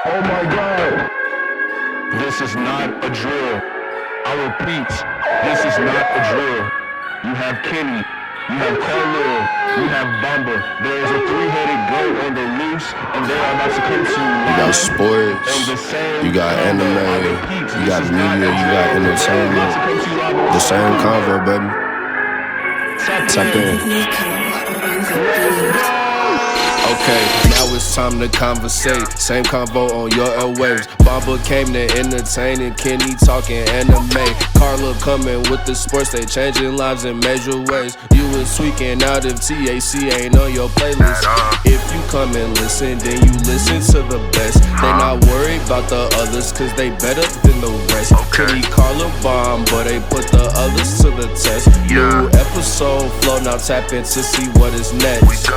Oh my God. This is not a drill. I repeat, this is not a drill. You have Kenny, you have Carlil, you have Bamba. There is a three-headed goat on the loose, and they are about to come to you You got live sports, on the same you got combo. I anime, repeat, you this got is not media, a you got drill. They are about entertainment. to come to you live on The the same same combo. convo, baby. Tap in. Let's go! Okay, now it's time to conversate. Same convo on your airwaves. Bamba came to entertain and Kenny talking anime. Carla coming with the sports, they changing lives in major ways. You was tweaking out if TAC ain't on your playlist. If you come and listen, then you listen to the best. They not worried about the others, cause they better than the rest. Kenny, Carla, bomb, but they put the others to the test. New episode flow, now tap in to see what is next.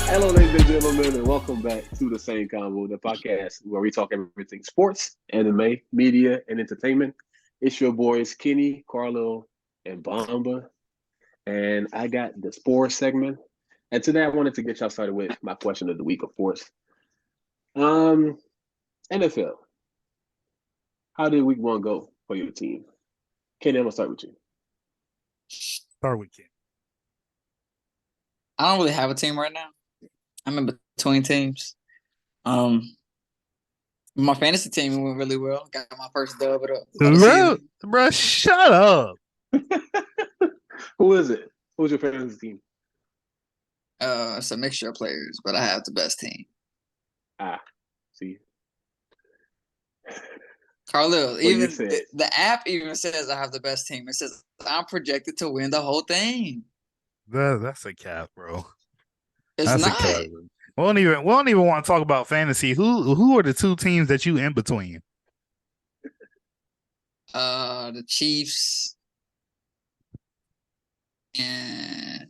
Hello, ladies and gentlemen, and welcome back to the Same Convo, the podcast where we talk everything sports, anime, media, and entertainment. It's your boys Kenny, Carlo, and Bamba, and I got the sports segment. And today I wanted to get y'all started with my question of the week, of course. Um, NFL. How did week one go for your team? Kenny, I'm gonna start with you. Start with Ken. I don't really have a team right now. I'm in between teams. My fantasy team went really well. Got my first dub of the season. Bro, shut up. Who is it? Who's your fantasy team? It's a mixture of players, but I have the best team. See. Carlil, even the app even says I have the best team. It says I'm projected to win the whole thing. That's a cap, bro. It's That's not. a cap. We don't even want to talk about fantasy. Who are the two teams that you in between? The Chiefs and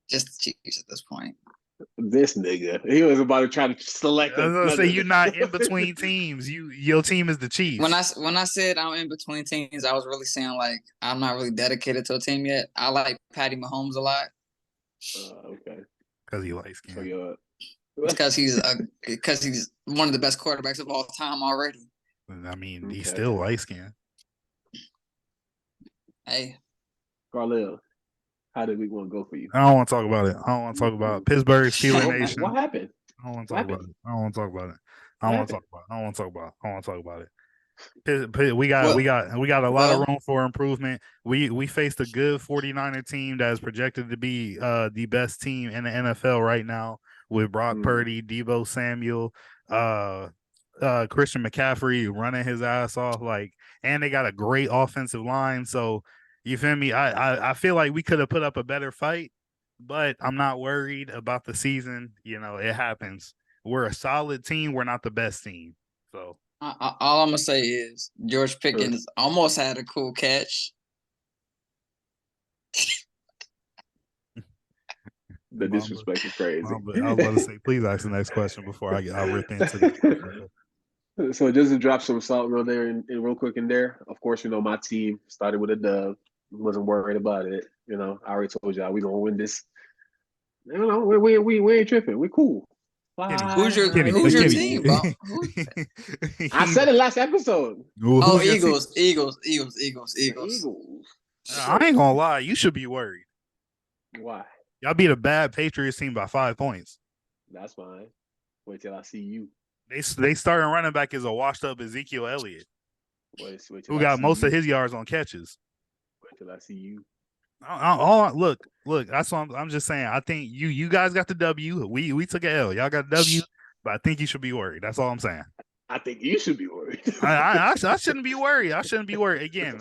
just the Chiefs at this point. This nigga, he was about to try to select. I was gonna say you're not in between teams. Your team is the Chiefs. When I said I'm in between teams, I was really saying like I'm not really dedicated to a team yet. I like Patty Mahomes a lot. Okay. Because he likes skin. So because he's one of the best quarterbacks of all time already. I mean, he's still light skinned. Hey, Carlil, how did week one go for you? I don't want to talk about it. I don't want to talk about Pittsburgh Steelers Nation. What happened? I don't want to talk about it. I don't want to talk about it. I don't want to talk about it. I don't want to talk about it. I don't want to talk about it. We got a lot of room for improvement. We faced a good 49er team that is projected to be the best team in the NFL right now with Brock Purdy, Deebo Samuel, Christian McCaffrey running his ass off, and they got a great offensive line. So you feel me? I feel like we could have put up a better fight, but I'm not worried about the season. You know, it happens. We're a solid team. We're not the best team. So all I'm gonna say is George Pickens almost had a cool catch. The disrespect is crazy. I was about to say, please ask the next question before I rip into it. So just to drop some salt real quick in there. Of course, my team started with a dub. Wasn't worried about it. I already told y'all we gonna win this. We ain't tripping. We cool. Who's your team, bro? I said it last episode. Eagles. I ain't gonna lie. You should be worried. Why? Y'all beat a bad Patriots team by 5 points. That's fine. Wait till I see you. They starting running back is a washed up Ezekiel Elliott, who got most of his yards on catches. Wait till I see you. Look. That's what I'm just saying. I think you guys got the W. We took an L. Y'all got a W, but I think you should be worried. That's all I'm saying. I think you should be worried. I shouldn't be worried. I shouldn't be worried. Again,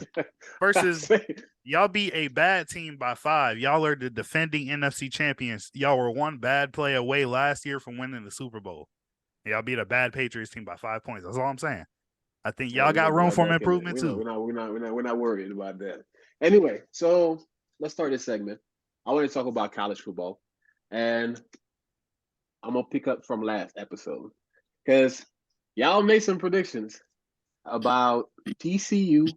versus y'all beat a bad team by 5. Y'all are the defending NFC champions. Y'all were one bad play away last year from winning the Super Bowl. Y'all beat a bad Patriots team by 5 points. That's all I'm saying. I think y'all got room for improvement too. We're not worried about that. Anyway, so let's start this segment. I want to talk about college football, and I'm gonna pick up from last episode because y'all made some predictions about TCU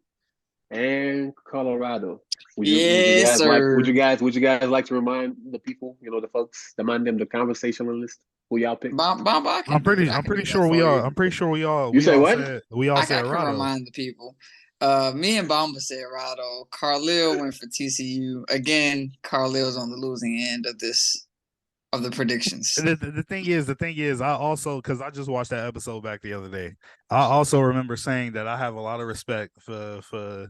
and Colorado. Yes, sir. Would you guys like to remind the people, the folks, remind them the conversationalist who y'all picked? Bomba, I can do it. I I'm can pretty do that sure we for are. you. I'm pretty sure we all. You say what? said I can Rado. remind the people. Me and Bomba said Rado. Carlil went for TCU again. Carlil's on the losing end of the predictions. The thing is, I also, because I just watched that episode back the other day, I also remember saying that I have a lot of respect for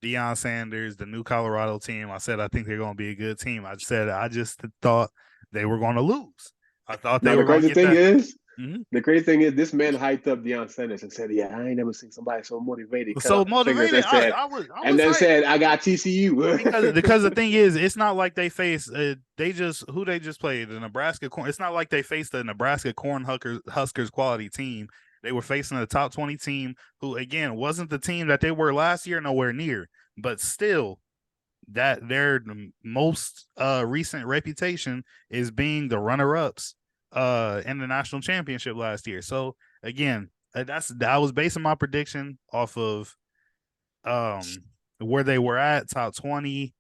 Deion Sanders, the new Colorado team. I said I think they're going to be a good team. I said I just thought they were going to lose. I thought they were going to get that. The crazy thing is, this man hyped up Deion Sanders and said, "Yeah, I ain't never seen somebody so motivated." So motivated. Said, I was said, "I got TCU." because the thing is, it's not like they face they just played the Nebraska Corn. It's not like they faced the Nebraska Corn Huskers quality team. They were facing a top 20 team who, again, wasn't the team that they were last year, nowhere near, but still, that their most recent reputation is being the runner-ups in the national championship last year. So again, I was basing my prediction off of where they were at, top 20,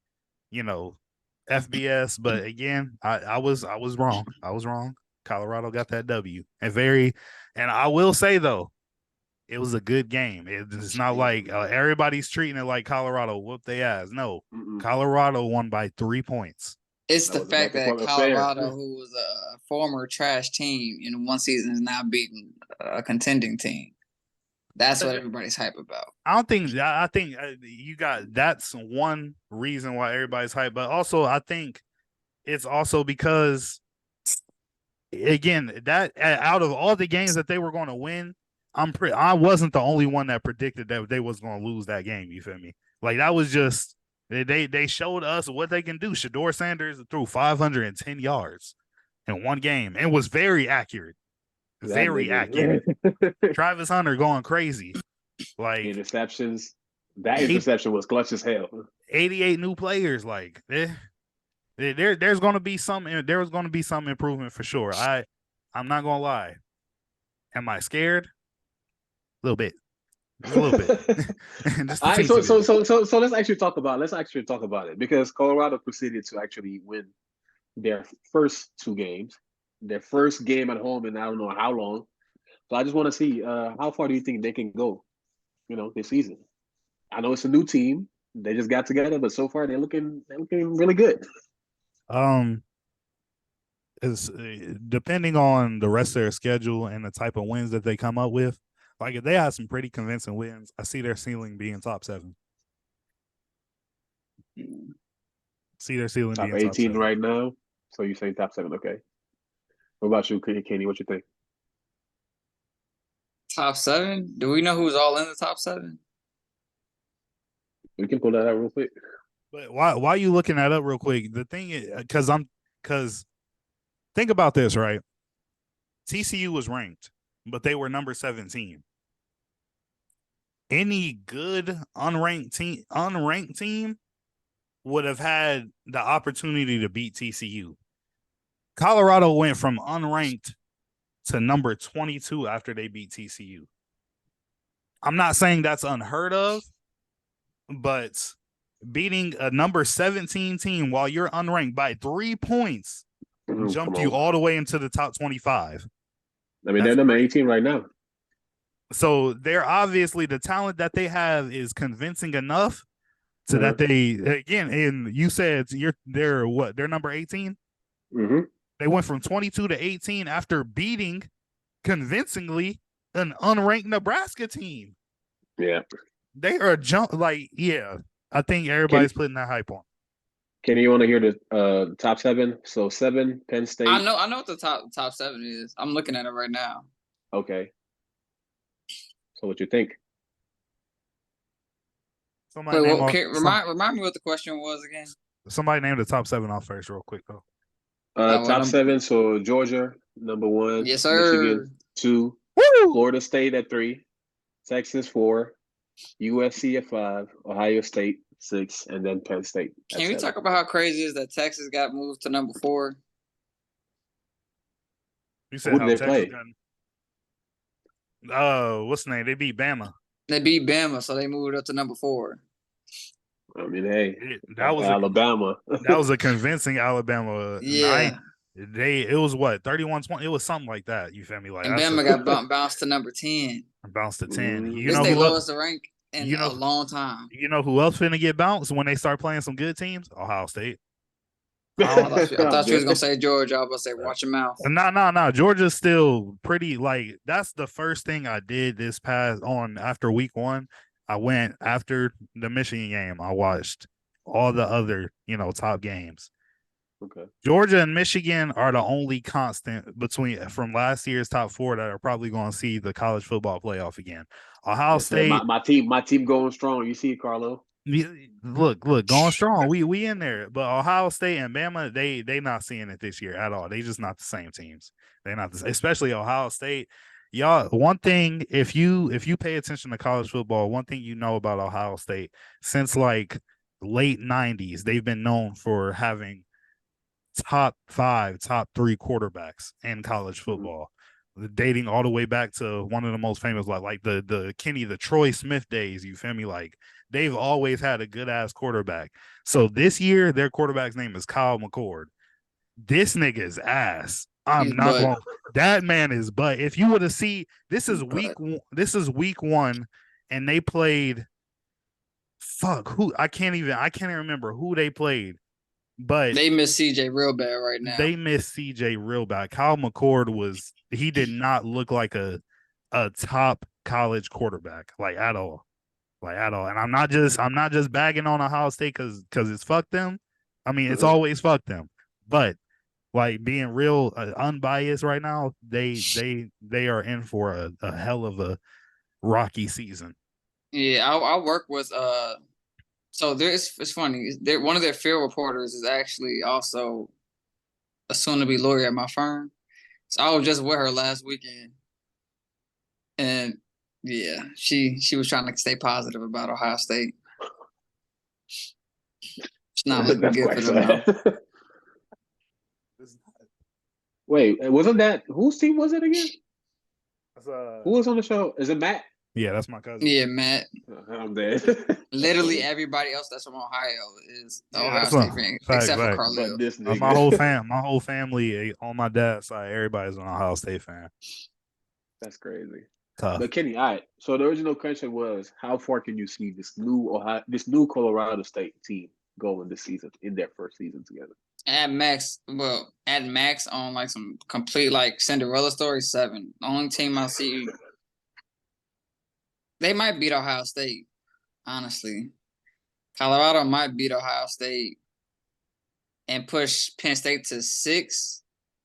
FBS. But again, I was wrong. I was wrong. Colorado got that W. And I will say though, it was a good game. It's not like everybody's treating it like Colorado whooped their ass. No, Colorado won by 3 points. It's the fact that Colorado, who was a former trash team in one season, is now beating a contending team. That's what everybody's hype about. I think you got that's one reason why everybody's hype, but also I think it's also because, again, that out of all the games that they were going to win, I wasn't the only one that predicted that they was going to lose that game. You feel me? Like that was just. They showed us what they can do. Shedeur Sanders threw 510 yards in one game and was very accurate. Very accurate. Travis Hunter going crazy. Like interceptions. That interception was clutch as hell. 88 new players. Like there's going to be some improvement for sure. I'm not going to lie. Am I scared? A little bit. A little bit. All right, so let's actually talk about it because Colorado proceeded to actually win their first two games, their first game at home in I don't know how long. So I just want to see how far do you think they can go, this season? I know it's a new team; they just got together, but so far they're looking really good. Is depending on the rest of their schedule and the type of wins that they come up with. Like if they have some pretty convincing wins, I see their ceiling being top 7. See their ceiling top being 18 top 7 right now. So you saying top 7? Okay. What about you, Kenny? What you think? Top 7? Do we know who's all in the top 7? We can pull that out real quick. But why are you looking that up real quick? The thing is, because think about this, right? TCU was ranked, but they were number 17. Any good unranked team would have had the opportunity to beat TCU. Colorado went from unranked to number 22 after they beat TCU. I'm not saying that's unheard of, but beating a number 17 team while you're unranked by 3 points jumped you all the way into the top 25. I mean, they're number 18 right now. So they're obviously, the talent that they have is convincing enough so that they, again, and you said they're what? They're number 18? Mm-hmm. They went from 22 to 18 after beating convincingly an unranked Nebraska team. Yeah. They are I think everybody's putting that hype on. Kenny, you want to hear the top 7? So 7, Penn State. I know what the top 7 is. I'm looking at it right now. Okay. So what you think? Remind me what the question was again. Somebody name the top 7 off first real quick, though. Top 7, so Georgia, number 1. Yes, sir. Michigan, 2. Woo! Florida State at 3. Texas, 4. USC at 5. Ohio State, 6. And then Penn State. Can we talk about how crazy it is that Texas got moved to number 4? You said who how did they Texas play? What's the name? They beat Bama. They beat Bama, so they moved up to number 4. I mean, hey, that was Alabama. That was a convincing Alabama. Yeah. It was what 31-20. It was something like that. You feel me? Like and Bama got bounced to number 10. bounced to 10. You This know they who lowest rank in you know a long time. you know who else finna get bounced when they start playing some good teams? Ohio State. I thought you was gonna say Georgia. I was gonna say watch your mouth. No. Georgia's still pretty. Like that's the first thing I did this past on after week 1. I went after the Michigan game. I watched all the other top games. Okay. Georgia and Michigan are the only constant from last year's top 4 that are probably going to see the college football playoff again. Ohio State, my team going strong. You see, Carlo. Look, going strong. We in there, but Ohio State and Bama, they not seeing it this year at all. They just not the same teams. They're not, especially Ohio State. Y'all, one thing, if you pay attention to college football, one thing you know about Ohio State since like late 90s, they've been known for having top 5, top 3 quarterbacks in college football, dating all the way back to one of the most famous, like the Troy Smith days. You feel me? Like they've always had a good ass quarterback. So this year, their quarterback's name is Kyle McCord. This nigga's ass. That man is butt. If you would have seen, this is week 1, and they played. I can't even remember who they played. But they miss CJ real bad right now. They miss CJ real bad. Kyle McCord he did not look like a top college quarterback, like at all. And I'm not just bagging on Ohio State because it's fuck them. I mean, it's always fuck them. But like being real unbiased right now, they are in for a hell of a rocky season. Yeah, I work with so it's funny. One of their field reporters is actually also a soon-to-be lawyer at my firm. So I was just with her last weekend, and yeah, she was trying to stay positive about Ohio State. It's not looking good for them now. Wait, wasn't that whose team was it again? Who was on the show? Is it Matt? Yeah, that's my cousin. Yeah, Matt. I'm dead. Literally everybody else that's from Ohio is Ohio State fan, except for Carlisle. My whole family on my dad's side, everybody's an Ohio State fan. That's crazy. Tough. But Kenny, all right. So the original question was, how far can you see this new Colorado State team going this season in their first season together? At max on like some complete like Cinderella story 7. The only team I see. They might beat Ohio State, honestly. Colorado might beat Ohio State and push Penn State to 6,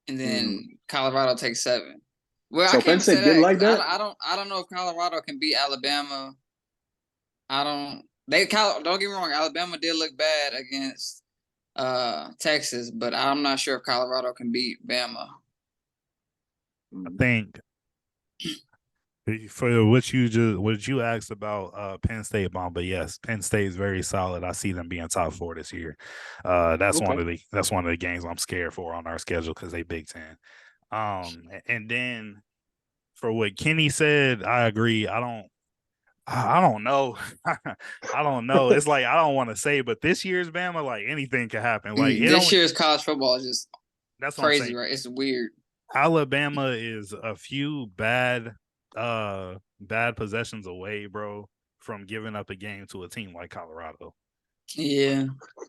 and then Colorado takes 7. Well, so I can't Penn State did like that. I don't know if Colorado can beat Alabama. Don't get me wrong. Alabama did look bad against Texas, but I'm not sure if Colorado can beat Bama. I think. For what you asked about Penn State, Bomb, but yes, Penn State is very solid. I see them being top 4 this year. That's one of the games I'm scared for on our schedule because they Big Ten. And then for what Kenny said, I agree. I don't know. I don't know. It's like I don't want to say, but this year's Bama, like anything could happen. Like this year's college football is just crazy, right? It's weird. Alabama is a few bad possessions away, bro, from giving up a game to a team like Colorado. Yeah.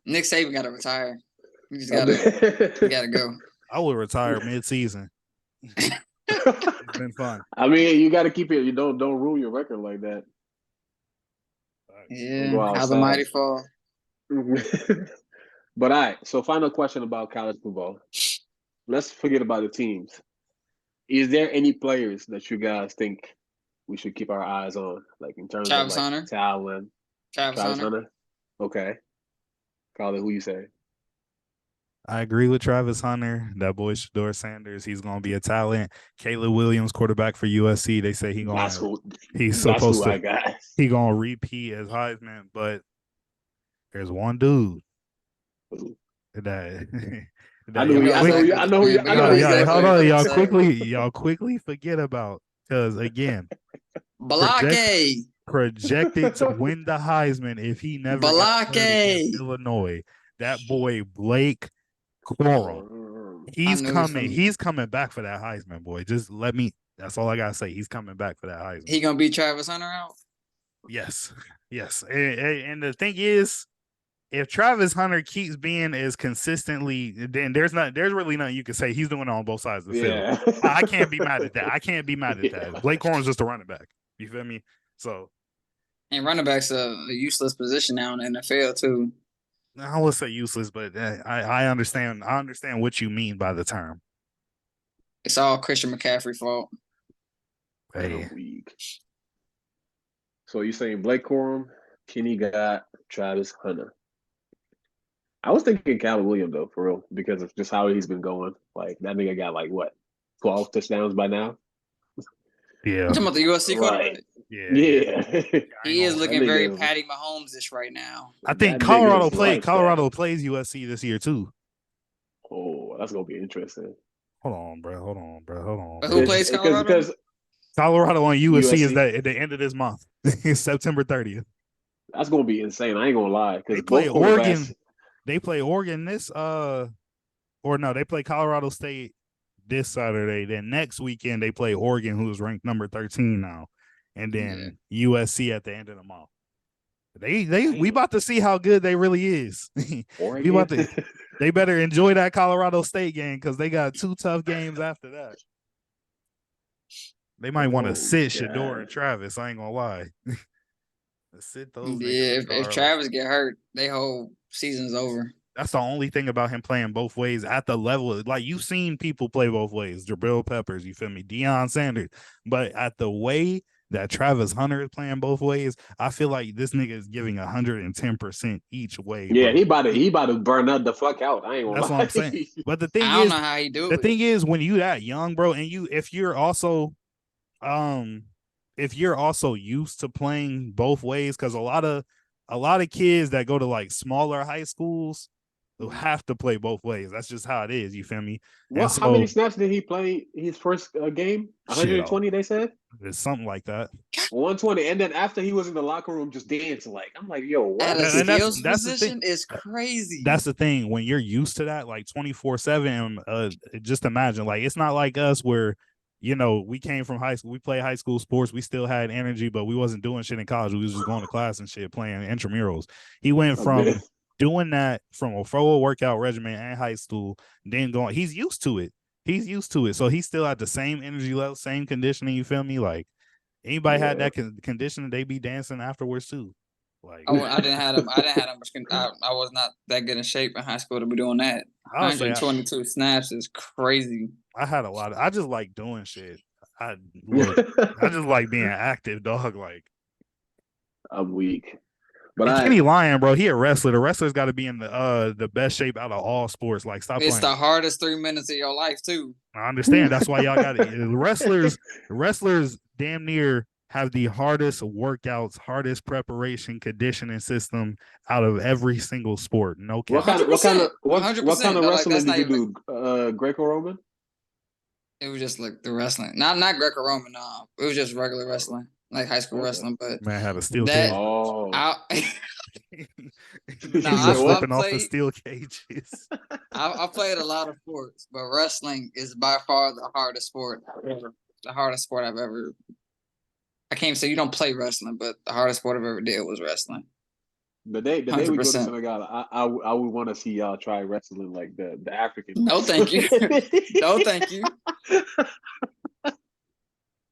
Nick Saban got to retire. He just gotta go. I would retire mid-season. It's been fun. I mean, you got to keep it. You don't ruin your record like that. Yeah, how the mighty fall. But all right, so final question about college football. Let's forget about the teams. Is there any players that you guys think we should keep our eyes on, like in terms of like talent? Travis Hunter. Okay. Carly, who you say? I agree with Travis Hunter. That boy Shador Sanders, he's gonna be a talent. Caleb Williams, quarterback for USC. They say he's supposed to repeat as Heisman, but there's one dude that I know. Hold on, y'all quickly forget about because again, projected to win the Heisman if he never got hurt against Balake. Illinois. That boy Blake Corum. He's coming. He's coming back for that Heisman, boy. Just let me. That's all I gotta say. He's coming back for that Heisman. He gonna beat Travis Hunter out? Yes, yes. And the thing is, if Travis Hunter keeps being as consistently, then there's really nothing you can say. He's doing it on both sides of the field. I can't be mad at that. I can't be mad at that. Blake Corum's just a running back. You feel me? So, and running back's a useless position now in the NFL too. I would say useless, but I understand. I understand what you mean by the term. It's all Christian McCaffrey's fault. Hey. So you saying Blake Corum, Kenny got Travis Hunter? I was thinking Calvin Williams though, for real, because of just how he's been going. Like that nigga got like what, 12 touchdowns by now. Yeah. You talking about the USC quarterback? Yeah. He is looking very Patty Mahomes-ish right now. I think Colorado plays USC this year too. Oh, that's gonna be interesting. Hold on, bro. But who plays Colorado? Because Colorado on USC is that at the end of this month, September 30th. That's gonna be insane. I ain't gonna lie. Because they play Oregon. They play Oregon they play Colorado State this Saturday. Then next weekend they play Oregon, who's ranked number 13 now, and then USC at the end of the month. We about to see how good they really is. They better enjoy that Colorado State game because they got 2 tough games after that. They might want to sit Shador and Travis. I ain't gonna lie. Sit those. Yeah, if Travis get hurt, they whole season's over. That's the only thing about him playing both ways at the level. Like you've seen people play both ways. Jabril Peppers, you feel me? Deion Sanders. But at the way that Travis Hunter is playing both ways, I feel like this nigga is giving 110% each way. Yeah, bro. he about to burn up the fuck out. I ain't gonna lie. That's what I'm saying. But the thing I don't know how he do it. The thing is, when you that young, bro, and if you're also used to playing both ways, because a lot of kids that go to like smaller high schools who have to play both ways. That's just how it is. You feel me? Well, how many snaps did he play his first game? 120, they said? It's something like that. 120. And then after he was in the locker room just dancing, like, I'm like, yo, what? That's position is crazy. That's the thing. When you're used to that, like 24/7, just imagine, like, it's not like us where, you know, we came from high school, we played high school sports, we still had energy, but we wasn't doing shit in college. We was just going to class and shit, playing intramurals. He went from doing that from a full workout regimen in high school, then going, he's used to it. So he's still at the same energy level, same conditioning, you feel me? Like, anybody had that conditioning, they be dancing afterwards too. Like, I didn't have much. I was not that good in shape in high school to be doing that. 122 snaps is crazy. I had a lot of. I just like doing shit. I just like being active, dog. Like, I'm weak, but Kenny Lyon, bro, he a wrestler. The wrestler's got to be in the best shape out of all sports. Like, stop. It's playing. The hardest 3 minutes of your life too. I understand. That's why y'all got it. Wrestlers damn near have the hardest workouts, hardest preparation, conditioning system out of every single sport. No cap. What kind of wrestling did you do? Greco-Roman? It was just like the wrestling, not Greco-Roman. No, it was just regular wrestling, like high school wrestling. But man had a steel cage. Flipping off the steel cages. I played a lot of sports, but wrestling is by far the hardest sport. The hardest sport I've ever. I can't say you don't play wrestling, but the hardest sport I've ever did was wrestling. The day we go to Senegal, I would want to see y'all try wrestling like the African. No, thank you. No, thank you.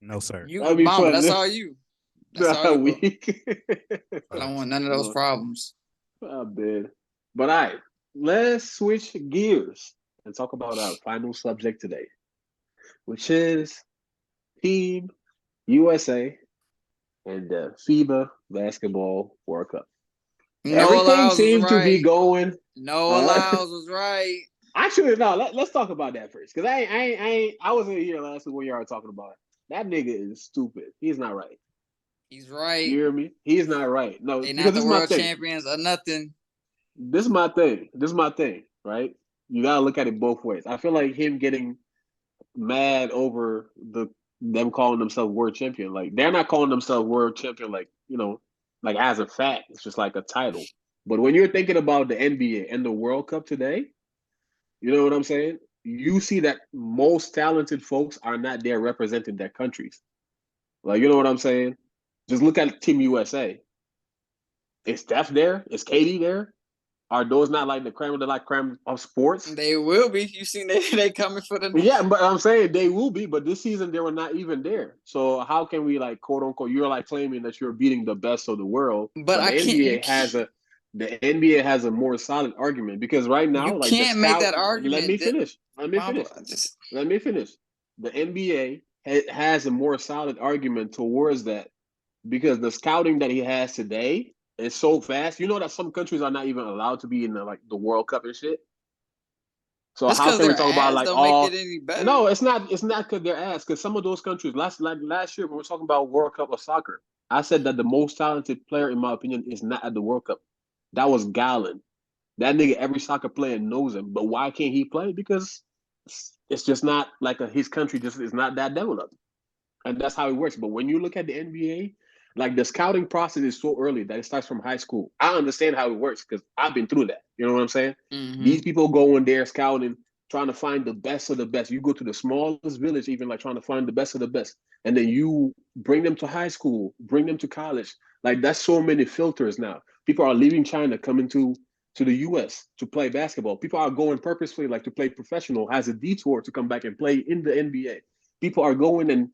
No, sir. Mama, that's all you. That's all you. I don't want none of those problems. I did. But all right, let's switch gears and talk about our final subject today, which is Team USA and the FIBA Basketball World Cup. Everything seems to be going. No allows was right. Actually, no. Let's talk about that first, because I wasn't here last week when y'all were talking about it. That nigga is stupid. He's not right. He's right. You hear me? He's not right. No, they're not the world champions or nothing. This is my thing. Right? You gotta look at it both ways. I feel like him getting mad over the them calling themselves world champion. Like they're not calling themselves world champion, like like as a fact. It's just like a title. But when you're thinking about the NBA and the World Cup today, you know what I'm saying? You see that most talented folks are not there representing their countries. Like, you know what I'm saying? Just look at Team USA. Is Steph there? Is Katie there? Are those not like the creme of the like creme of sports? They will be. You seen they coming for the Yeah, but I'm saying they will be, but this season they were not even there. So how can we like quote unquote you're like claiming that you're beating the best of the world, But but I can't. The NBA has a more solid argument because right now, You like the can't make scout. that Let me argument. finish. Let me finish. Let me finish. The NBA has a more solid argument towards that because the scouting that he has today is so fast. You know that some countries are not even allowed to be in the World Cup and shit. So Just how because can we their talk about ads like don't make all? it any better. No, it's not. It's not because they're ass. Because some of those countries, last year when we were talking about World Cup of soccer, I said that the most talented player, in my opinion, is not at the World Cup. That was Gallon. That nigga, every soccer player knows him. But why can't he play? Because it's just not like his country just is not that developed. And that's how it works. But when you look at the NBA, like the scouting process is so early that it starts from high school. I understand how it works because I've been through that. You know what I'm saying? Mm-hmm. These people go in there scouting, trying to find the best of the best. You go to the smallest village, even like trying to find the best of the best. And then you bring them to high school, bring them to college. Like that's so many filters now. People are leaving China, coming to the US to play basketball. People are going purposefully like to play professional, has a detour to come back and play in the NBA. People are going and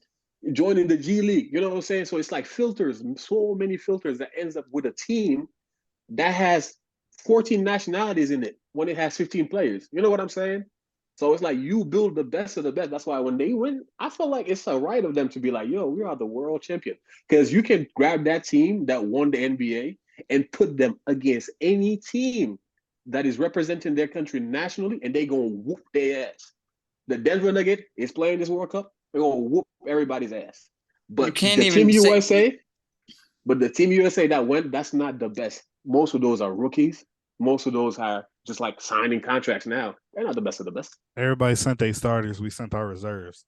joining the G League. You know what I'm saying? So it's like filters, so many filters that ends up with a team that has 14 nationalities in it when it has 15 players. You know what I'm saying? So it's like you build the best of the best. That's why when they win, I feel like it's a right of them to be like, yo, we are the world champion. Because you can grab that team that won the NBA and put them against any team that is representing their country nationally, and they gonna whoop their ass. The Denver Nugget is playing this World Cup, they're gonna whoop everybody's ass. You But can't the Team even say USA, but the Team USA that went, that's not the best. Most of those are rookies. Most of those are just like signing contracts now. They're not the best of the best. Everybody sent their starters. We sent our reserves.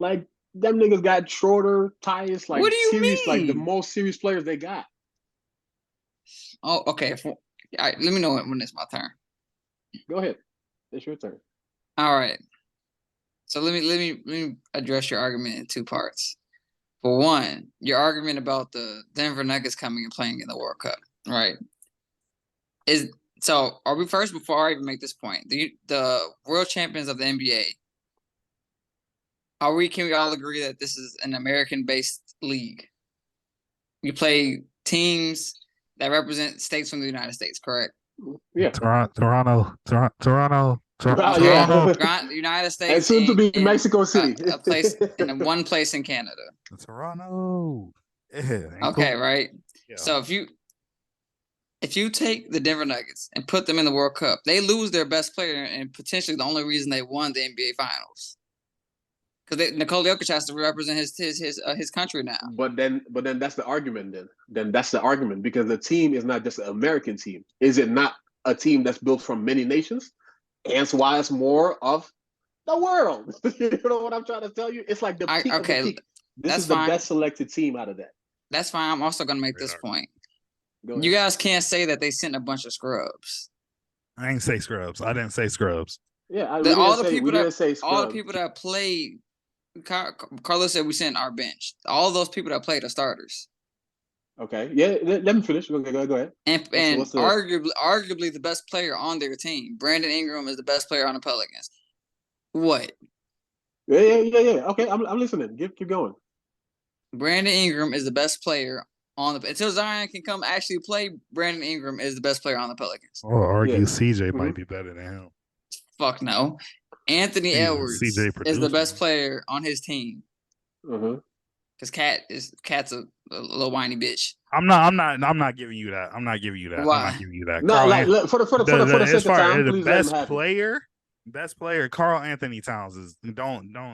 Like them niggas got Schroeder, Tyus, like What do you serious, like the mean? most serious players they got. Oh, okay. All right, let me know when it's my turn. Go ahead. It's your turn. All right. So let me address your argument in two parts. For one, your argument about the Denver Nuggets coming and playing in the World Cup, right? Are we first before I even make this point? The world champions of the NBA. Can we all agree that this is an American-based league? You play teams that represent states from the United States, correct? Yeah. Toronto. Yeah. United States. And soon to be Mexico City. A place in one place in Canada. Toronto. Yeah, okay, right. Yeah. So if you take the Denver Nuggets and put them in the World Cup, they lose their best player and potentially the only reason they won the NBA Finals. Because Nikola Jokic has to represent his country now. But then that's the argument. Then that's the argument because the team is not just an American team. Is it not a team that's built from many nations? Hence why it's more of the world. You know what I'm trying to tell you? It's like the peak of the peak. This is the best selected team out of that. That's fine. I'm also going to make this point. You guys can't say that they sent a bunch of scrubs. I didn't say scrubs. I didn't say scrubs. Yeah, all the people that played. Carlos said we sent our bench. All those people that played are starters. Okay. Yeah, let me finish. Go ahead. And arguably the best player on their team, Brandon Ingram, is the best player on the Pelicans. What? Yeah. Okay, I'm listening. Keep going. Brandon Ingram is the best player on the until Zion can come actually play. Brandon Ingram is the best player on the Pelicans. Or argue CJ might be better than him. Fuck no. Anthony Edwards is the best player on his team. Because Cat's a little whiny bitch. I'm not giving you that. I'm not giving you that. Why? I'm not giving you that. No, for the sake of time, please let him have it. Best player, Karl Anthony Towns is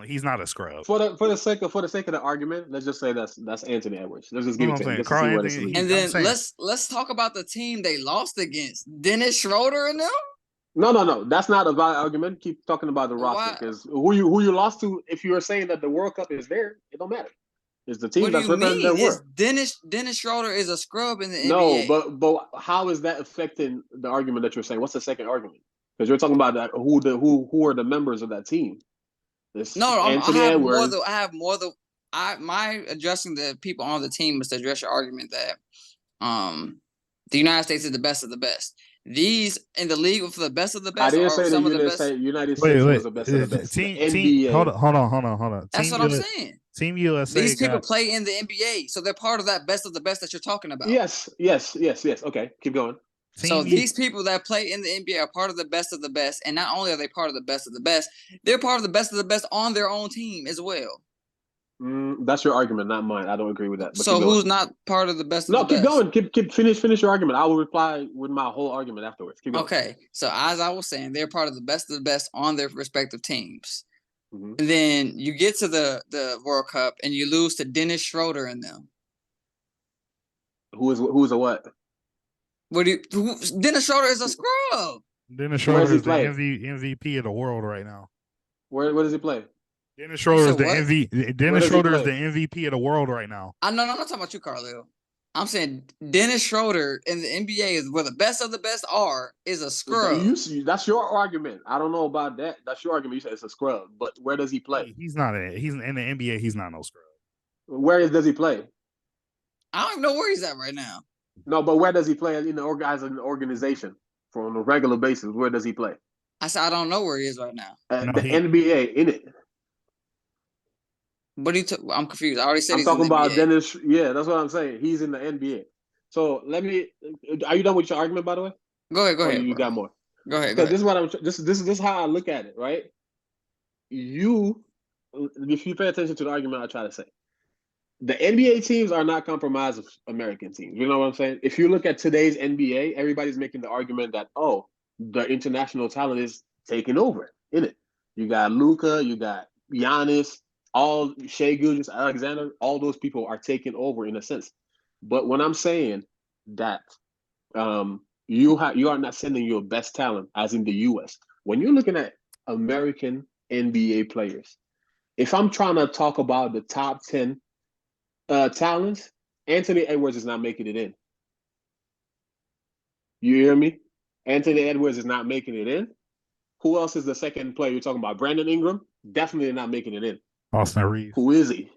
he's not a scrub. For the sake of the argument, let's just say that's Anthony Edwards. Let's just give it to him. Karl Anthony, and then let's talk about the team they lost against. Dennis Schroeder and them. No. That's not a valid argument. Keep talking about the roster Why? because who you lost to. If you are saying that the World Cup is there, it don't matter. It's the team What do that's you representing their mean? Is world. Dennis Schroeder is a scrub in the No, NBA? but how is that affecting the argument that you're saying? What's the second argument? Because you're talking about that who are the members of that team? This No, I Anthony have more. Edwards. My addressing the people on the team was to address your argument that the United States is the best of the best. These in the league for the best of the I best didn't are say the some of the best. United Wait, States was wait. the best of the best. The Team. Hold NBA. on. That's what I'm saying. Team USA These people got play in the NBA, so they're part of that best of the best that you're talking about. Yes. Okay, keep going. So Team. these people that play in the NBA are part of the best, and not only are they part of the best of the best, they're part of the best of the best on their own team as well. That's your argument, not mine. I don't agree with that. But So keep going. who's not part of the best of No, the keep best? going. Keep finish your argument. I will reply with my whole argument afterwards. Keep going. Okay, so as I was saying, they're part of the best on their respective teams. Mm-hmm. And then you get to the World Cup and you lose to Dennis Schroeder and them. Who's a what? Dennis Schroeder is a scrub. Dennis Where Schroeder does he is the play? MVP of the world right now. Where does he play? Dennis Schroeder is said the what? MVP. Dennis does he Schroeder is play? the MVP of the world right now. I'm not talking about you, Carlil. I'm saying Dennis Schroeder in the NBA is where the best of the best is a scrub. That's your argument. I don't know about that. That's your argument. You said it's a scrub, but where does he play? He's in the NBA. He's not no scrub. Where does he play? I don't even know where he's at right now. No, but where does he play in the as an organization on a regular basis? Where does he play? I said I don't know where he is right now. NBA, in it. What do you? I'm confused. I already said I'm he's talking in the about NBA. Dennis. Yeah, that's what I'm saying. He's in the NBA. So let me. Are you done with your argument, by the way? Go ahead. You got more. Go ahead. Because this is what I'm. This is how I look at it, right? If you pay attention to the argument, I try to say, the NBA teams are not compromised of American teams. You know what I'm saying? If you look at today's NBA, everybody's making the argument that the international talent is taking over in it. You got Luka, you got Giannis, all Shea Gilgeous, Alexander, all those people are taking over in a sense. But when I'm saying that you are not sending your best talent, as in the US, when you're looking at American NBA players, if I'm trying to talk about the top 10 talents, Anthony Edwards is not making it in. You hear me? Anthony Edwards is not making it in. Who else is the second player you're talking about? Brandon Ingram? Definitely not making it in. Austin Reeves. Who is he?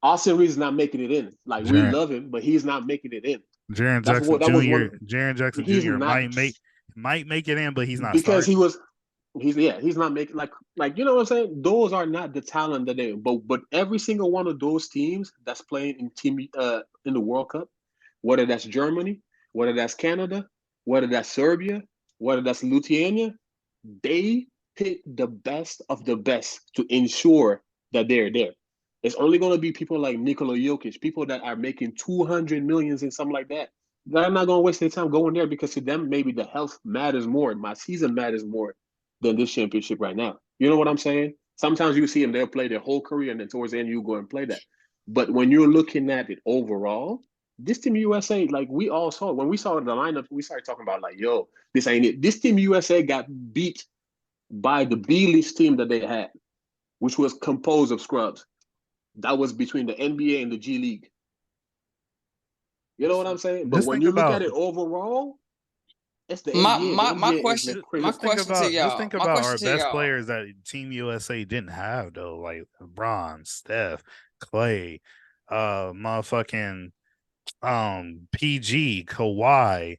Austin Reeves is not making it in. Like, we love him, but he's not making it in. Jaren Jackson Jr. Jaren Jackson Jr. might make it in, but he's not because starting. he's not making like you know what I'm saying. Those are not the talent that they. But every single one of those teams that's playing in the World Cup, whether that's Germany, whether that's Canada, whether that's Serbia, whether that's Lithuania, they pick the best of the best to ensure that they're there. It's only going to be people like Nikola Jokic, people that are making 200 millions and something like that. They're not going to waste their time going there because to them, maybe the health matters more. My season matters more than this championship right now. You know what I'm saying? Sometimes you see them, they'll play their whole career, and then towards the end, you go and play that. But when you're looking at it overall, this Team USA, like we all saw, when we saw the lineup, we started talking about like, yo, this ain't it. This Team USA got beat by the B-list team that they had, which was composed of scrubs. That was between the NBA and the G League. You know what I'm saying? But when you look at it overall, it's the NBA. My question to y'all. Just think about our best players that Team USA didn't have though, like LeBron, Steph, Clay, motherfucking PG, Kawhi,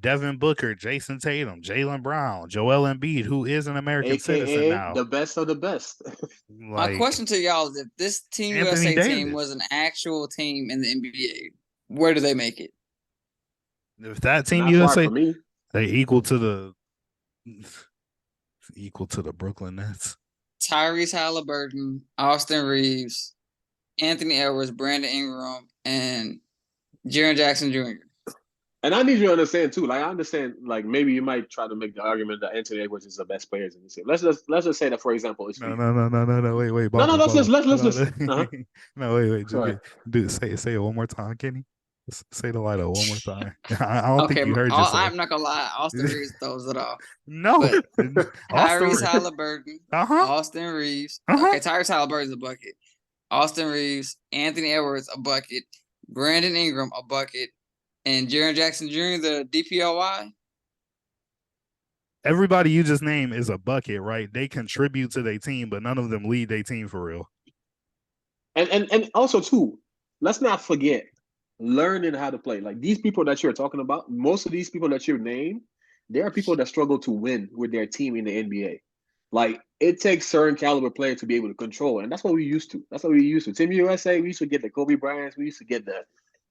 Devin Booker, Jason Tatum, Jaylen Brown, Joel Embiid, who is an American citizen now. The best of the best. My question to y'all is: if this Team USA team was an actual team in the NBA, where do they make it? If that Team USA, they equal to the Brooklyn Nets. Tyrese Halliburton, Austin Reeves, Anthony Edwards, Brandon Ingram, and Jaren Jackson Jr. And I need you to understand too. Like I understand, like maybe you might try to make the argument that Anthony Edwards is the best players in this team. Let's just say that for example. It's no. Wait. Let's listen. Uh-huh. No, wait. Just say it one more time, Kenny. Say the lineup one more time. I don't Okay, think you heard yourself. I'm not gonna lie. Austin Reeves throws it off. No, But Austin. Tyrese Halliburton, Austin Reeves. Okay, Tyrese Halliburton's a bucket. Austin Reeves, Anthony Edwards, a bucket. Brandon Ingram, a bucket. And Jaren Jackson Jr., the DPOY. Everybody you just named is a bucket, right? They contribute to their team, but none of them lead their team for real. And also too, let's not forget learning how to play. Like these people that you're talking about, most of these people that you named, there are people that struggle to win with their team in the NBA. Like it takes certain caliber players to be able to control, and that's what we used to. That's what we used to. Team USA, we used to get the Kobe Bryants, we used to get the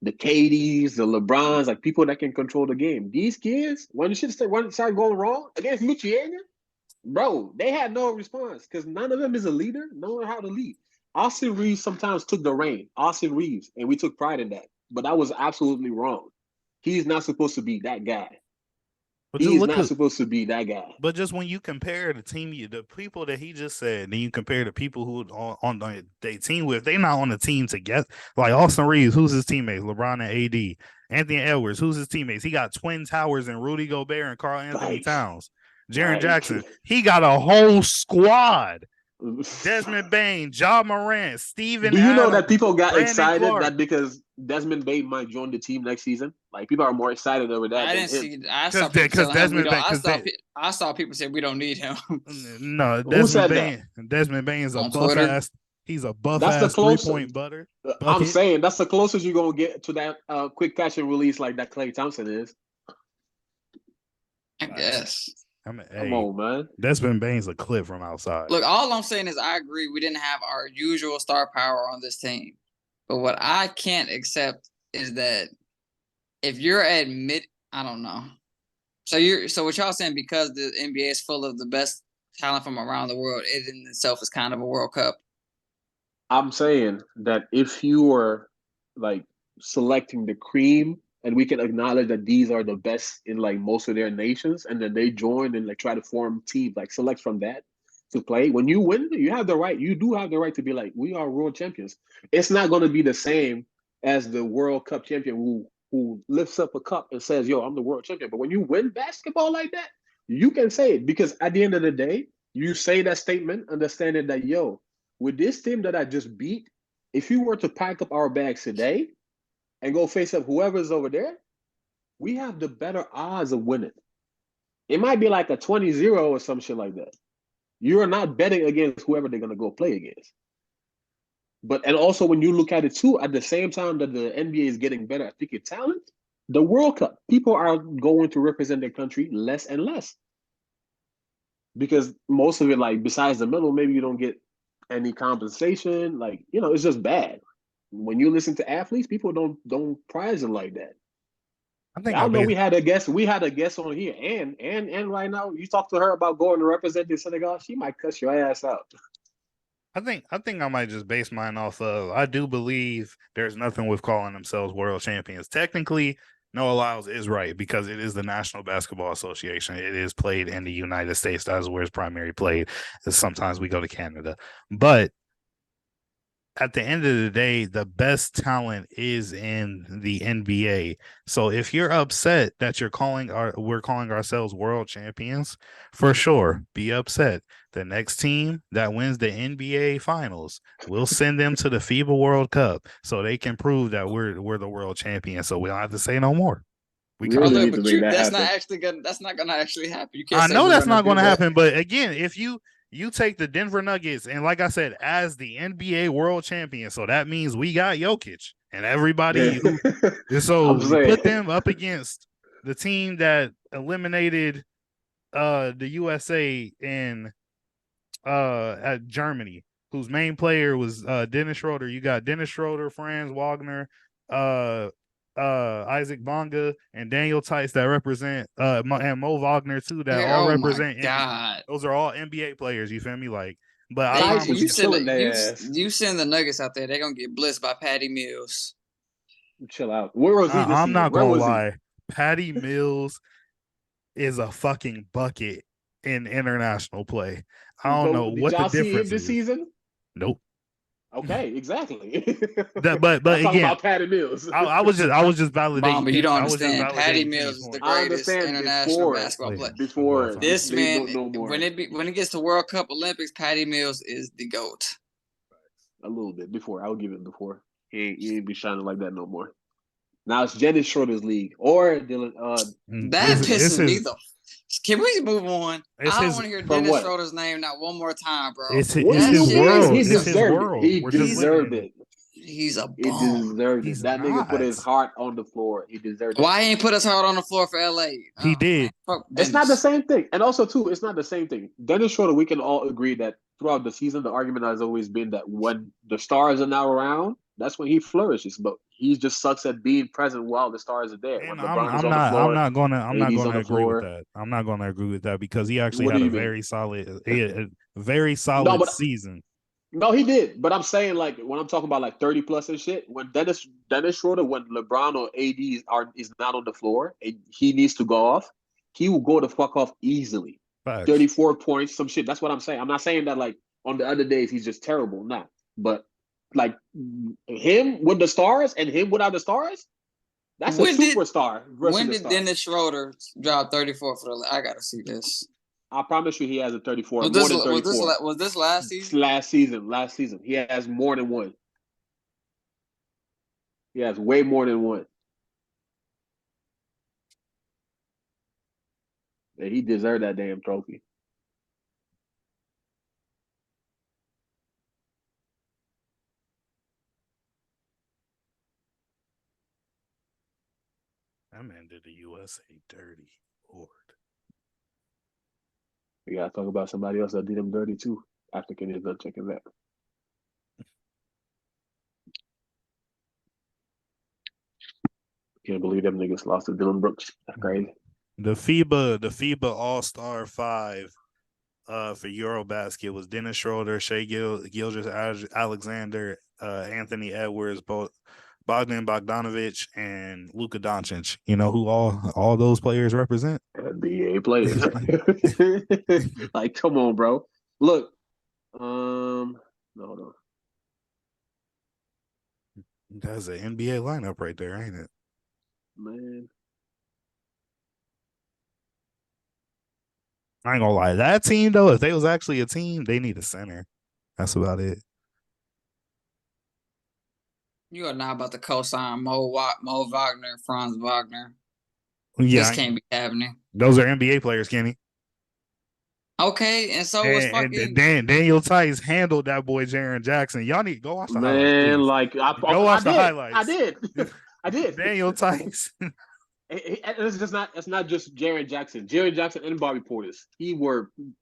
KDs, the LeBrons, like people that can control the game. These kids, when the shit started going wrong against Luciana, bro, they had no response because none of them is a leader, knowing how to lead. Austin Reeves sometimes took the reign. Austin Reeves, and we took pride in that. But that was absolutely wrong. He's not supposed to be that guy. He's not supposed to be that guy. But just when you compare the team, the people that he just said, then you compare the people who on their team with, they're not on the team together. Like Austin Reeves, who's his teammates? LeBron and AD. Anthony Edwards, who's his teammates? He got Twin Towers and Rudy Gobert and Karl Anthony Towns. Jaren Jackson, he got a whole squad. Desmond Bain, Ja Morant, Steven. Do you know that people got Brandon excited Clark. that because Desmond Bain might join the team next season? Like people are more excited over that. I didn't see. I saw people Desmond Bain. I saw people say we don't need him. Who No, said Desmond Bain is a On buff Twitter? ass. He's a buff That's the ass closest- 3-point butter. I'm saying that's the closest you're gonna get to that quick catch and release like that Klay Thompson is. I guess. Come on, man. Desmond Bain's a clip from outside. Look, all I'm saying is I agree we didn't have our usual star power on this team. But what I can't accept is that if you're at I don't know. So what y'all saying, because the NBA is full of the best talent from around the world, it in itself is kind of a World Cup. I'm saying that if you were like selecting the cream, and we can acknowledge that these are the best in like most of their nations, and then they join and like try to form teams, like select from that to play. When you win, you have the right. You do have the right to be like, we are world champions. It's not going to be the same as the World Cup champion who lifts up a cup and says, "Yo, I'm the world champion." But when you win basketball like that, you can say it, because at the end of the day, you say that statement, understanding that, yo, with this team that I just beat, if you were to pack up our bags today and go face up whoever's over there, we have the better odds of winning. It might be like a 20-0 or some shit like that. You're not betting against whoever they're going to go play against. And also when you look at it too, at the same time that the NBA is getting better at picking talent, the World Cup, people are going to represent their country less and less. Because most of it, like besides the medal, maybe you don't get any compensation. Like, it's just bad. When you listen to athletes, people don't prize them like that. I know we had a guest on here, and right now you talk to her about going to represent the Senegal, she might cuss your ass out. I think I might just base mine off of, I do believe there's nothing with calling themselves world champions. Technically, Noah Lyles is right, because it is the National Basketball Association. It is played in the United States. That is where it's primarily played. Sometimes we go to Canada, but at the end of the day, the best talent is in the NBA. So if you're upset that we're calling ourselves world champions, for sure, be upset. The next team that wins the NBA finals, we'll send them to the FIBA World Cup so they can prove that we're the world champions. So we don't have to say no more. That's not gonna actually happen. You can't. I know that's not gonna happen, but again, if you take the Denver Nuggets, and like I said, as the NBA world champion, so that means we got Jokic and everybody. So we put them up against the team that eliminated the USA in at Germany, whose main player was Dennis Schroeder. You got Dennis Schroeder, Franz Wagner, Isaac Bonga, and Daniel Tice that represent and Mo Wagner too that all represent. Those are all NBA players. You feel me? Like, but you send the Nuggets out there, they're gonna get blitzed by Patty Mills. Chill out. Where was he? I'm not gonna lie. Patty Mills is a fucking bucket in international play. I don't know what the difference is. Did y'all see him this season? Nope. Okay, exactly. But I'm talking again, about Patty Mills. I was just validating. Mom, but you don't I was just understand. Patty validating Mills Kenny's is the point. I greatest understand international before, basketball player. before This they man, no more. when it gets to World Cup Olympics, Patty Mills is the GOAT. A little bit before. I'll give it before. He ain't be shining like that no more. Now it's Dennis Schroeder's league or Dylan. That This pisses me is the. Can we move on? it's I don't his want to hear From Dennis what? Schroeder's name not one more time, bro. it's What do it's That you his shit mean? makes me He world. It's sick. his deserved it. world. He We're just living deserved in it. it. He's a He bum. deserved He's it. That nigga put his not. heart on the floor. He deserved it. Why he ain't put his heart on the floor for LA? He did. Fuck It's not the Dennis. same thing. And also, too, it's not the same thing. Dennis Schroeder, we can all agree that throughout the season, the argument has always been that when the stars are now around, that's when he flourishes. But he just sucks at being present while the stars are there. When And LeBron is on the floor, I'm not AD's on gonna the agree with floor. that. I'm not gonna agree with that because he actually What do had a you mean? very No, solid but season. no, he did. But I'm saying like when I'm talking about like 30 plus and shit, when Dennis Schroeder, when LeBron or AD is not on the floor and he needs to go off, he will go the fuck off easily. Facts. 34 points, some shit. That's what I'm saying. I'm not saying that like on the other days he's just terrible. Nah. But like him with the stars and him without the stars, that's a superstar versus when the did stars. Dennis Schroeder drop 34 for the? I gotta see this. I promise you he has a 34, Was more this than 34. was this last season? Last season. He has more than one. He has way more than one. And he deserved that damn trophy. That man did the USA dirty. Lord. We gotta talk about somebody else that did him dirty too. After Kenny's done checking that. Can't believe them niggas lost to Dylan Brooks. That's crazy. The FIBA All-Star 5 for Eurobasket was Dennis Schroeder, Shai Gilgeous-Alexander, Anthony Edwards, Bogdan Bogdanovic, and Luka Doncic. You know who all those players represent? NBA players. Like, come on, bro. Look. No. That's an NBA lineup right there, ain't it? Man. I ain't gonna lie. That team, though, if they was actually a team, they need a center. That's about it. You are not about to co-sign Mo Wagner, Franz Wagner. Yeah, this can't be happening. Those are NBA players, Kenny. Okay, and so was fucking Daniel Tice handled that boy Jaren Jackson. Y'all need to go watch the highlights, Man, please. like Go watch the highlights. I did. I did. Daniel Tice. It's not just Jaren Jackson. Jaren Jackson and Bobby Portis.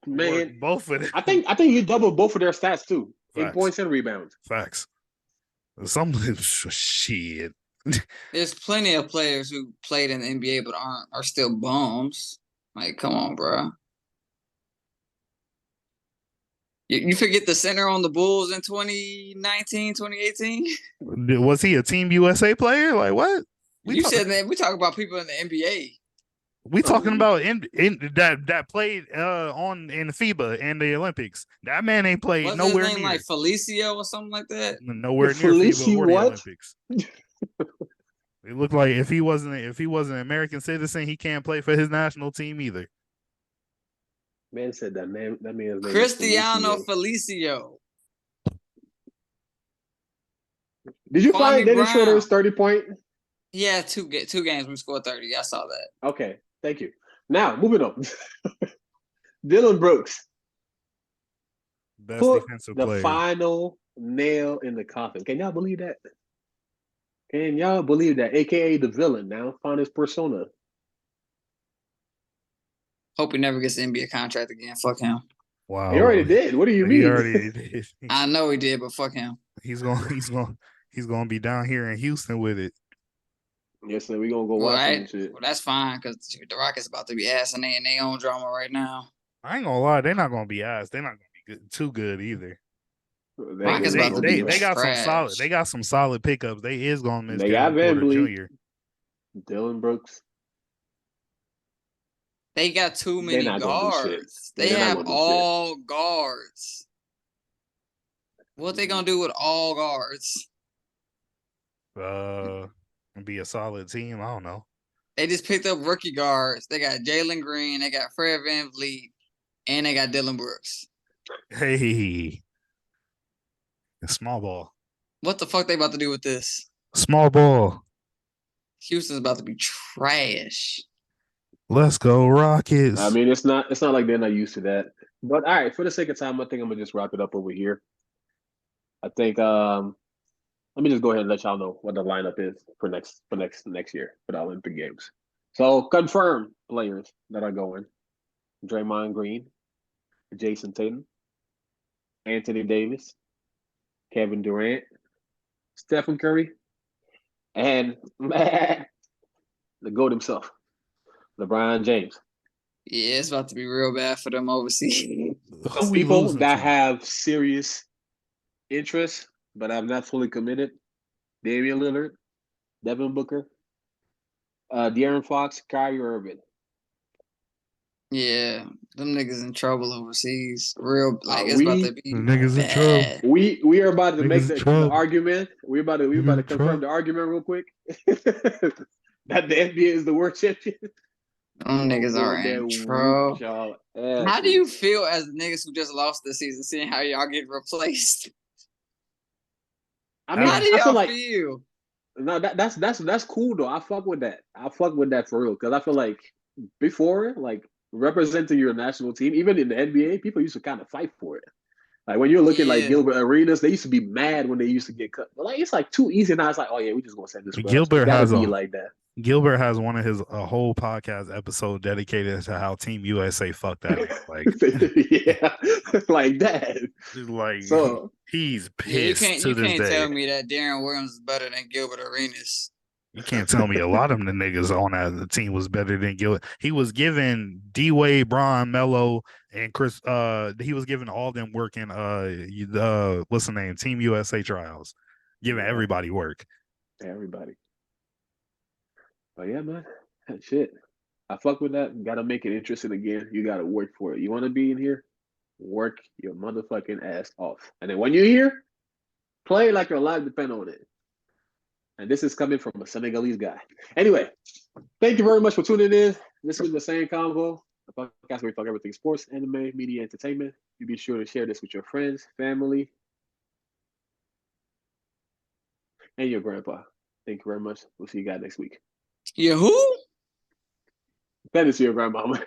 Man. Both of them. I think you doubled both of their stats too. Facts. In points and rebounds. Facts. Some shit. There's plenty of players who played in the NBA but are still bums. Like, come on, bro. You forget the center on the Bulls in 2019, 2018? Was he a Team USA player? Like what? Said that we talk about people in the NBA. We talking about in that played in FIBA and the Olympics. That man ain't played Wasn't nowhere his name near like Felicio or something like that. Nowhere near FIBA or the what? Olympics. It looked like if he wasn't an American citizen, he can't play for his national team either. Man said that man. That man's name Cristiano Felicio. Did you find Dennis Schroeder's 30-point? Yeah, two games we scored 30. I saw that. Okay, thank you. Now moving on. Dylan Brooks. Best put defensive the player. final nail in the coffin. Can y'all believe that? Can y'all believe that? AKA the villain now found his persona. Hope he never gets an NBA contract again. Fuck him. Wow. He already did. What do you mean? He already did. I know he did, but fuck him. He's gonna be down here in Houston with it. Yes, sir. We're gonna go watch some shit. Well, that's fine because the Rockets about to be ass and they in their own drama right now. I ain't gonna lie, they're not gonna be ass. They're not gonna be too good either. Rockets about to be they got trash. some solid. They got some solid pickups. They is gonna miss. They got Van Vliet, Jr. Dylan Brooks. They got too many guards. They have all guards. What they gonna do with all guards? Be a solid team. I don't know. They just picked up rookie guards. They got Jalen Green, they got Fred VanVleet, and they got Dylan Brooks. Hey, small ball. What the fuck they about to do with this? Small ball. Houston's about to be trash. Let's go Rockets. I mean, it's not like they're not used to that. But all right, for the sake of time, I think I'm gonna just wrap it up over here. I think let me just go ahead and let y'all know what the lineup is for next year for the Olympic Games. So confirmed players that are going: Draymond Green, Jason Tatum, Anthony Davis, Kevin Durant, Stephen Curry, and the GOAT himself, LeBron James. Yeah, it's about to be real bad for them overseas. Some people that have serious interest, but I'm not fully committed: Damian Lillard, Devin Booker, De'Aaron Fox, Kyrie Irving. Yeah, them niggas in trouble overseas. Real it's we- about to be Niggas in bad. We are about to make Niggas in the trouble. argument. We're about to Niggas in confirm trouble. the argument real quick that the NBA is the world champion. Them niggas are in trouble. How do you feel as the niggas who just lost this season, seeing how y'all get replaced? I mean, How do I feel y'all like feel? no, that's cool though. I fuck with that. I fuck with that for real because I feel like before, like representing your national team, even in the NBA, people used to kind of fight for it. Like when you're looking like Yeah. Gilbert Arenas, they used to be mad when they used to get cut. But like it's like too easy now. It's like, oh yeah, we just gonna send this. Gilbert gotta has be a- like that. Gilbert has one of his a whole podcast episode dedicated to how Team USA fucked that nigga. Like yeah, like that. like So he's Yeah, you pissed to can't this day. tell me that Darren Williams is better than Gilbert Arenas. You can't tell me a lot of the niggas on that the team was better than Gilbert. He was giving D Wade, Bron, Melo, and Chris. He was giving all them work in what's the name? Team USA trials, giving everybody work. Everybody. But yeah, man, shit. I fuck with that. Gotta make it interesting again. You gotta work for it. You want to be in here? Work your motherfucking ass off. And then when you're here, play like your life depend on it. And this is coming from a Senegalese guy. Anyway, thank you very much for tuning in. This is the Same Convo, the podcast where we talk everything sports, anime, media, entertainment. You be sure to share this with your friends, family, and your grandpa. Thank you very much. We'll see you guys next week. You who? That is your grandmama.